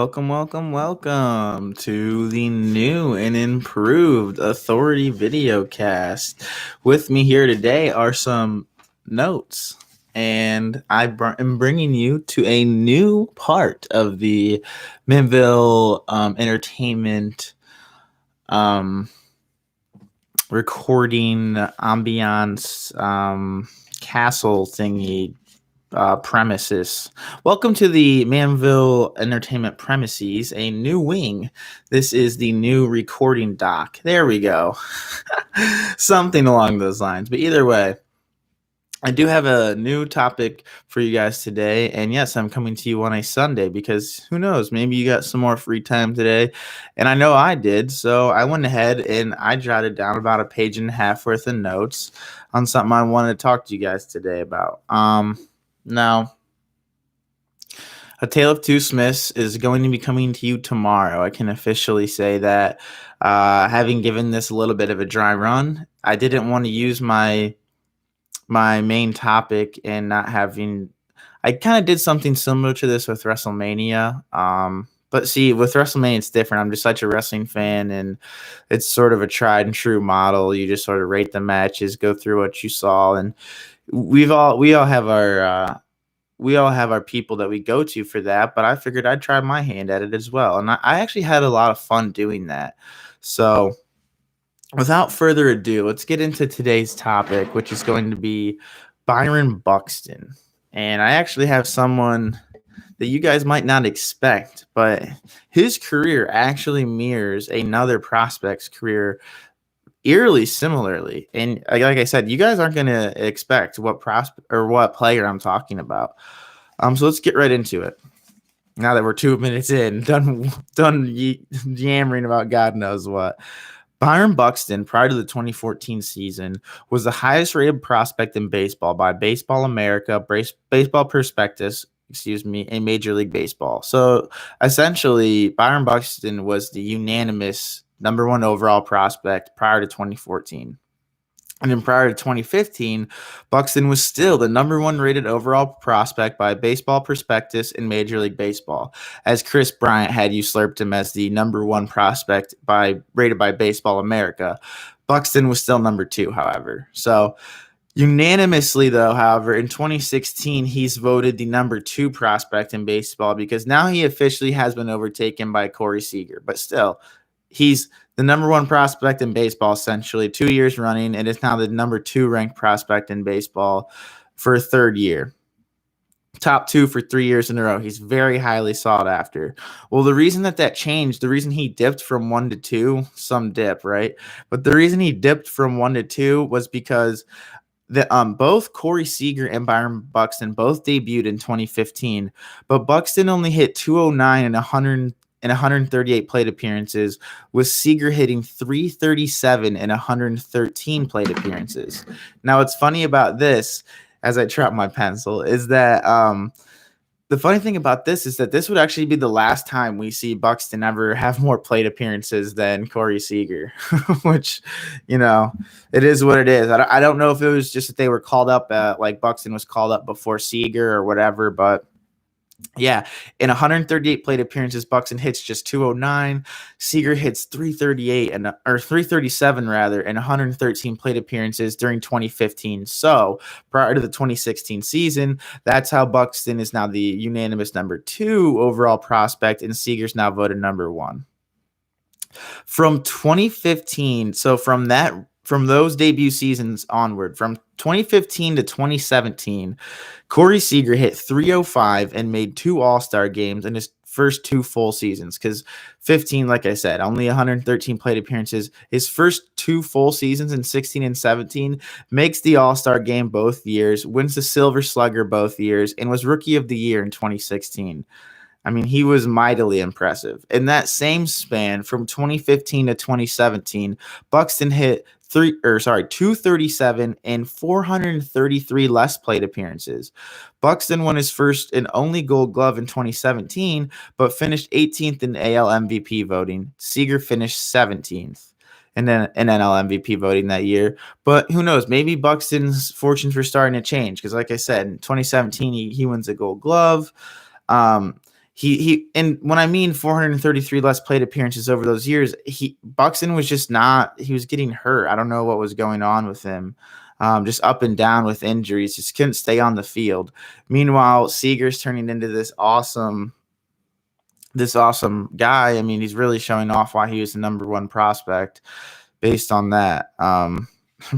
welcome to the new and improved Authority Videocast. With me here today are some notes, and am bringing you to a new part of the Minville Entertainment recording ambiance castle thingy premises. Welcome to the Manville Entertainment premises, a new wing. This is the new recording dock. There we go. Something along those lines. But either way, I do have a new topic for you guys today. And yes, I'm coming to you on a Sunday because who knows, maybe you got some more free time today. And I know I did. So I went ahead and I jotted down about a page and a half worth of notes on something I wanted to talk to you guys today about. Now, A Tale of Two Smiths is going to be coming to you tomorrow. I can officially say that. Having given this a little bit of a dry run, I didn't want to use my main topic and not having. I kind of did something similar to this with WrestleMania. But see, with WrestleMania, it's different. I'm just such a wrestling fan, and it's sort of a tried and true model. You just sort of rate the matches, go through what you saw, and we all have our people that we go to for that, but I figured I'd try my hand at it as well. And I actually had a lot of fun doing that. So without further ado, let's get into today's topic, which is going to be Byron Buxton. And I actually have someone that you guys might not expect, but his career actually mirrors another prospect's career eerily similarly. And like I said, you guys aren't going to expect what prospect or what player I'm talking about. So let's get right into it. Now that we're 2 minutes in, done yammering about God knows what. Byron Buxton, prior to the 2014 season, was the highest rated prospect in baseball by Baseball America, Baseball Prospectus, and Major League Baseball. So essentially, Byron Buxton was the unanimous number one overall prospect prior to 2014. And then prior to 2015, Buxton was still the number one rated overall prospect by Baseball Prospectus in Major League Baseball, as Chris Bryant had usurped him as the number one prospect rated by Baseball America. Buxton was still number two, however. So unanimously, though, however, in 2016, he's voted the number two prospect in baseball because now he officially has been overtaken by Corey Seager. But still, he's the number one prospect in baseball, essentially, 2 years running, and is now the number two ranked prospect in baseball for a third year. Top two for 3 years in a row. He's very highly sought after. Well, the reason that changed, the reason he dipped from 1 to 2, some dip, right? But the reason he dipped from 1 to 2 was because both Corey Seager and Byron Buxton both debuted in 2015, but Buxton only hit 209 and 138 plate appearances, with Seager hitting 337 and 113 plate appearances. Now, what's funny about this, as I drop my pencil, is that the funny thing about this is that this would actually be the last time we see Buxton ever have more plate appearances than Corey Seager, which, it is what it is. I don't know if it was just that they were called up, like Buxton was called up before Seager or whatever, but yeah, in 138 plate appearances, Buxton hits just 209. Seager hits 337 rather, and 113 plate appearances during 2015. So prior to the 2016 season, that's how Buxton is now the unanimous number two overall prospect, and Seager's now voted number one. From 2015, so from those debut seasons onward, from 2015 to 2017, Corey Seager hit 305 and made 2 All-Star games in his first 2 full seasons. Because 15, like I said, only 113 plate appearances. His first 2 full seasons in 16 and 17 makes the All-Star game both years, wins the Silver Slugger both years, and was Rookie of the Year in 2016. I mean, he was mightily impressive. In that same span, from 2015 to 2017, Buxton hit 237 and 433 less plate appearances. Buxton won his first and only Gold Glove in 2017, but finished 18th in AL MVP voting. Seager finished 17th in NL MVP voting that year. But who knows? Maybe Buxton's fortunes were starting to change because, like I said, in 2017, he wins a Gold Glove. And when I mean 433 less plate appearances over those years, Buxton was just not. He was getting hurt. I don't know what was going on with him. Just up and down with injuries, just couldn't stay on the field. Meanwhile, Seager's turning into this awesome guy. I mean, he's really showing off why he was the number one prospect based on that. I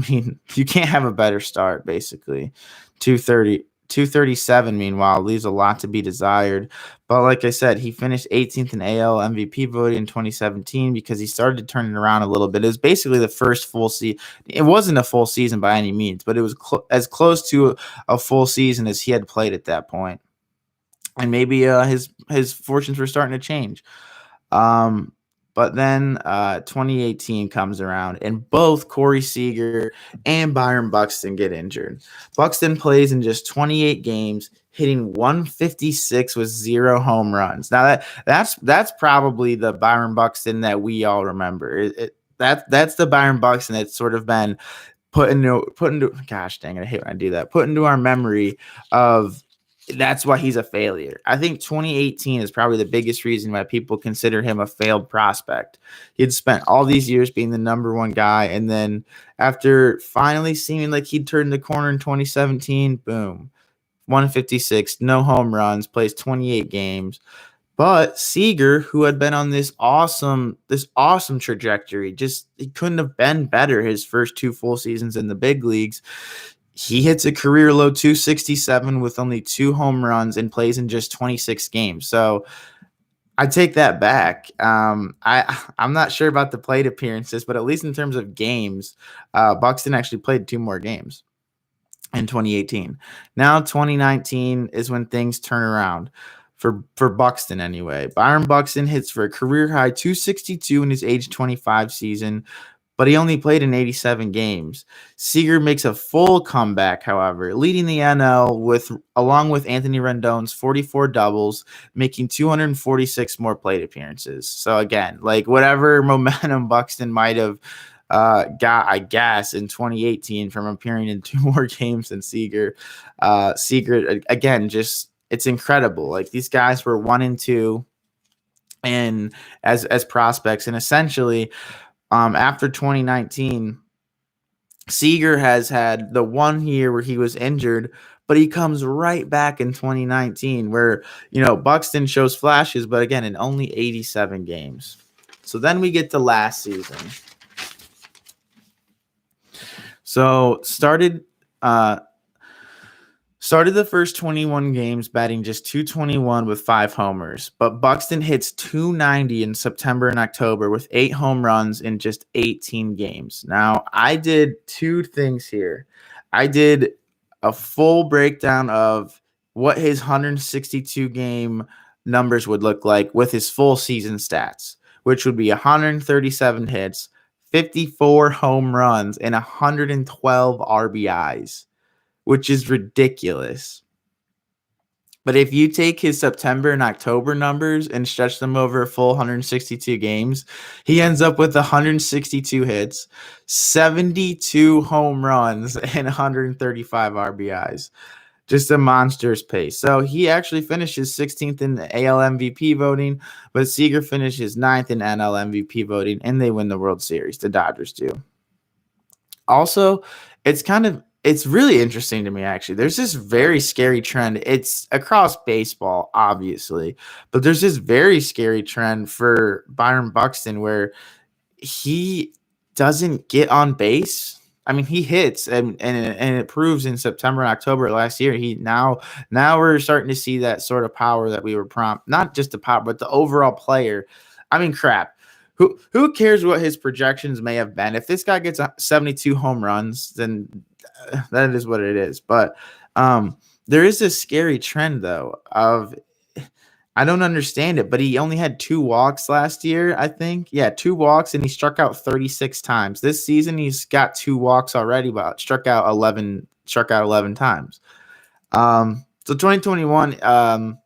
mean, you can't have a better start, basically. 237, meanwhile, leaves a lot to be desired. But like I said, he finished 18th in AL MVP voting in 2017 because he started to turn it around a little bit. It was basically the first full season. It wasn't a full season by any means, but it was as close to a full season as he had played at that point. And maybe his fortunes were starting to change. But then 2018 comes around, and both Corey Seager and Byron Buxton get injured. Buxton plays in just 28 games, hitting 156 with 0 home runs. Now that's probably the Byron Buxton that we all remember. That's the Byron Buxton that's sort of been put into gosh dang it, I hate when I do that. Put into our memory of. That's why he's a failure. I think 2018 is probably the biggest reason why people consider him a failed prospect. He had spent all these years being the number one guy, and then after finally seeming like he'd turned the corner in 2017, boom, 156, no home runs, plays 28 games. But Seager, who had been on this awesome trajectory, just he couldn't have been better his first 2 full seasons in the big leagues. He hits a career low 267 with only 2 home runs and plays in just 26 games. So I take that back. I'm not sure about the plate appearances, but at least in terms of games, Buxton actually played 2 more games in 2018. Now 2019 is when things turn around for Buxton anyway. Byron Buxton hits for a career high 262 in his age 25 season, but he only played in 87 games. Seager makes a full comeback, however, leading the NL along with Anthony Rendon's 44 doubles, making 246 more plate appearances. So again, like whatever momentum Buxton might have got, I guess, in 2018 from appearing in 2 more games than Seager. Seager, again, just it's incredible. Like these guys were 1 and 2 and as prospects, and essentially after 2019, Seager has had the 1 year where he was injured, but he comes right back in 2019 where, Buxton shows flashes, but again, in only 87 games. So then we get to last season. So started the first 21 games batting just 221 with 5 homers, but Buxton hits 290 in September and October with 8 home runs in just 18 games. Now, I did 2 things here. I did a full breakdown of what his 162 game numbers would look like with his full season stats, which would be 137 hits, 54 home runs, and 112 RBIs. Which is ridiculous. But if you take his September and October numbers and stretch them over a full 162 games, he ends up with 162 hits, 72 home runs, and 135 RBIs. Just a monstrous pace. So he actually finishes 16th in the AL MVP voting, but Seager finishes 9th in NL MVP voting, and they win the World Series. The Dodgers do. Also, it's really interesting to me, actually. There's this very scary trend. It's across baseball, obviously, but there's this very scary trend for Byron Buxton where he doesn't get on base. I mean, he hits, and it proves in September and October last year. Now we're starting to see that sort of power that we were not just the power, but the overall player. I mean, crap. Who cares what his projections may have been? If this guy gets 72 home runs, then that is what it is. But there is this scary trend, though, of I don't understand it, but he only had 2 walks last year, I think. Yeah, 2 walks, and he struck out 36 times. This season, he's got 2 walks already, but struck out 11 times. So 2021, and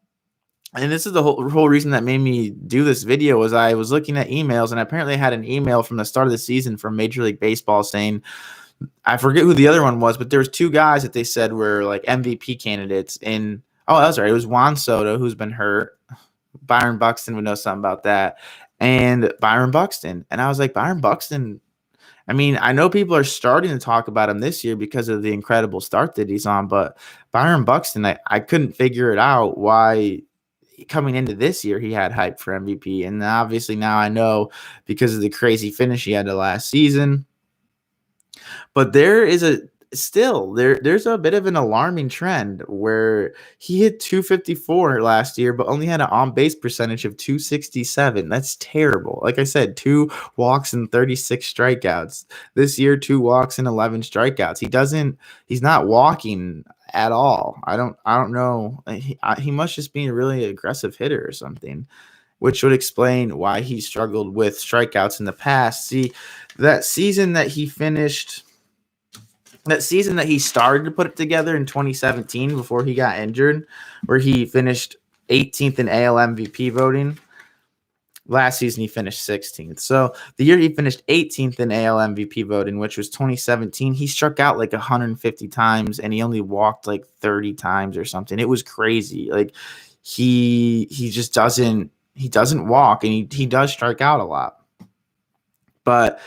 this is the whole reason that made me do this video, was I was looking at emails, and apparently I had an email from the start of the season from Major League Baseball saying, I forget who the other one was, but there was 2 guys that they said were like MVP candidates in. Oh, that's right. It was Juan Soto, who's been hurt. Byron Buxton would know something about that. And Byron Buxton. And I was like, Byron Buxton, I mean, I know people are starting to talk about him this year because of the incredible start that he's on, but Byron Buxton, I couldn't figure it out why coming into this year he had hype for MVP. And obviously now I know because of the crazy finish he had the last season. But there's a bit of an alarming trend where he hit 254 last year, but only had an on base percentage of 267. That's terrible. Like I said, 2 walks and 36 strikeouts. This year, 2 walks and 11 strikeouts. He's not walking at all. I don't know. He must just be a really aggressive hitter or something, which would explain why he struggled with strikeouts in the past. See, that season that he finished that season that he started to put it together in 2017 before he got injured, where he finished 18th in AL MVP voting. Last season, he finished 16th. So the year he finished 18th in AL MVP voting, which was 2017, he struck out like 150 times and he only walked like 30 times or something. It was crazy. Like he just doesn't walk, and he does strike out a lot. But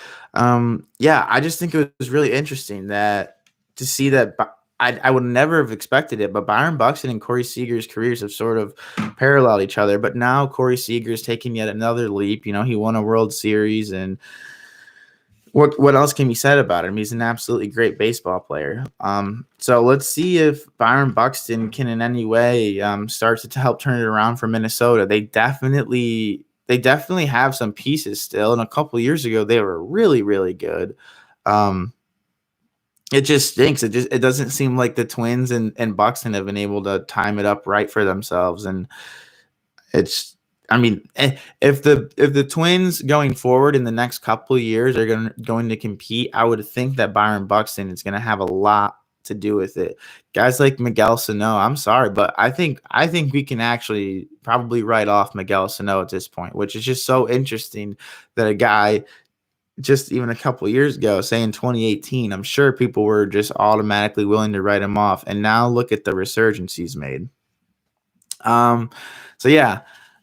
yeah, I just think it was really interesting to see that. I would never have expected it, but Byron Buxton and Corey Seager's careers have sort of paralleled each other. But now Corey Seager's taking yet another leap. He won a World Series, and what else can be said about him? He's an absolutely great baseball player. So let's see if Byron Buxton can in any way start to help turn it around for Minnesota. They definitely have some pieces still, and a couple of years ago they were really, really good. It just stinks. It doesn't seem like the Twins and Buxton have been able to time it up right for themselves, and if the Twins going forward in the next couple of years are going to compete, I would think that Byron Buxton is going to have a lot to do with it. Guys like Miguel Sano, I'm sorry, but I think we can actually probably write off Miguel Sano at this point, which is just so interesting that a guy just even a couple of years ago, say in 2018, I'm sure people were just automatically willing to write him off, and now look at the resurgence he's made. So yeah,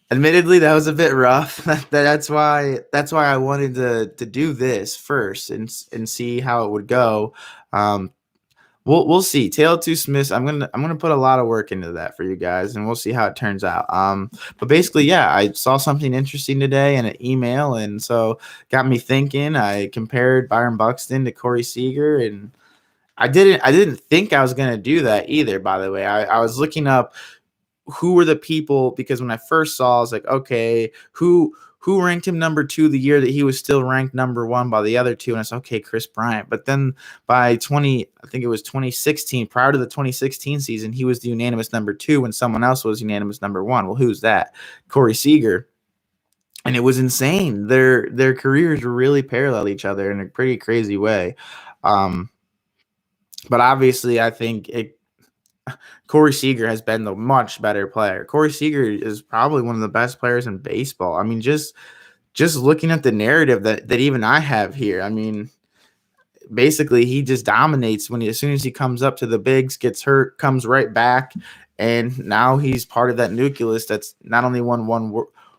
admittedly that was a bit rough. That's why I wanted to do this first and see how it would go. We'll see. Tale of Two Smiths. I'm gonna put a lot of work into that for you guys, and we'll see how it turns out. But basically, yeah, I saw something interesting today in an email, and so got me thinking. I compared Byron Buxton to Corey Seager, and I didn't think I was gonna do that either. By the way, I was looking up who were the people, because when I first saw, I was like, okay, who ranked him number 2 the year that he was still ranked number 1 by the other two, and I said, okay, Chris Bryant. But then by 2016, prior to the 2016 season, he was the unanimous number 2 when someone else was unanimous number 1. Well, who's that? Corey Seager. And it was insane. Their careers really parallel each other in a pretty crazy way. But obviously, I think Corey Seager has been the much better player. Corey Seager is probably one of the best players in baseball. I mean, just looking at the narrative that even I have here, I mean, basically he just dominates as soon as he comes up to the bigs, gets hurt, comes right back, and now he's part of that nucleus that's not only won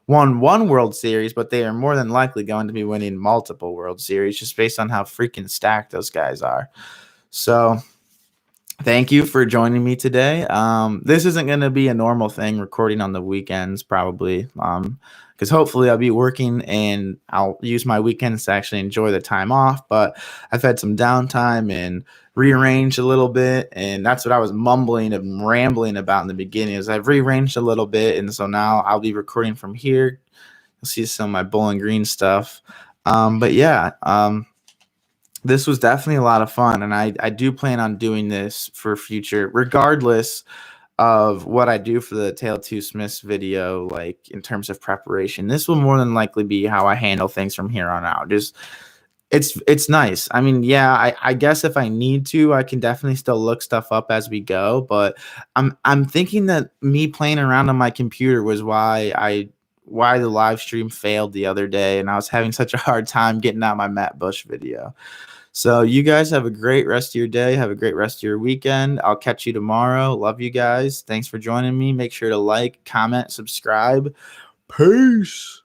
one World Series, but they are more than likely going to be winning multiple World Series just based on how freaking stacked those guys are. So thank you for joining me today. This isn't going to be a normal thing, recording on the weekends probably, because hopefully I'll be working and I'll use my weekends to actually enjoy the time off. But I've had some downtime and rearranged a little bit, and that's what I was mumbling and rambling about in the beginning. Is I've rearranged a little bit, and so now I'll be recording from here. You'll see some of my Bowling Green stuff. But yeah. This was definitely a lot of fun, and I do plan on doing this for future, regardless of what I do for the Tale of Two Smiths video, like in terms of preparation. This will more than likely be how I handle things from here on out. Just it's nice. I mean, yeah, I guess if I need to, I can definitely still look stuff up as we go, but I'm thinking that me playing around on my computer was why the live stream failed the other day, and I was having such a hard time getting out my Matt Bush video. So you guys have a great rest of your day. Have a great rest of your weekend. I'll catch you tomorrow. Love you guys. Thanks for joining me. Make sure to like, comment, subscribe. Peace.